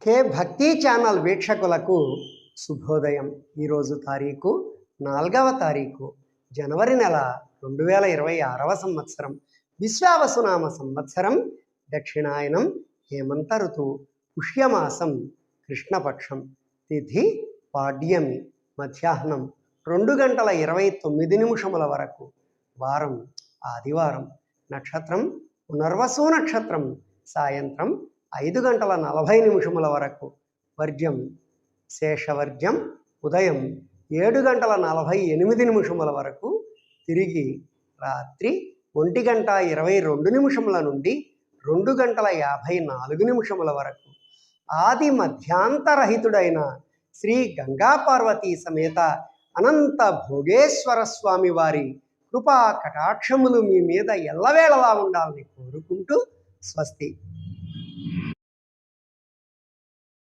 కే భక్తి ఛానల్ వీక్షకులకు శుభోదయం. ఈరోజు తారీఖు 4వ తారీఖు జనవరి నెల 2026వ సంవత్సరం. విశ్వావసునామ సంవత్సరం, దక్షిణాయనం, హేమంత ఋతువు, పుష్యమాసం, కృష్ణపక్షం, తిథి పాడ్యమి, మధ్యాహ్నం 2:29 వరకు, వారం ఆదివారం, నక్షత్రం పునర్వసు నక్షత్రం, సాయంత్రం 5:40 వరకు, వర్జ్యం శేషవర్జ్యం, ఉదయం 7:48 వరకు, తిరిగి రాత్రి 1:22 నుండి 2:54 వరకు. ఆది మధ్యాంతరహితుడైన శ్రీ గంగా పార్వతీ సమేత అనంత భోగేశ్వర స్వామి వారి కృపా కటాక్షములు మీ మీద ఎల్లవేళలా ఉండాలని కోరుకుంటూ స్వస్తి.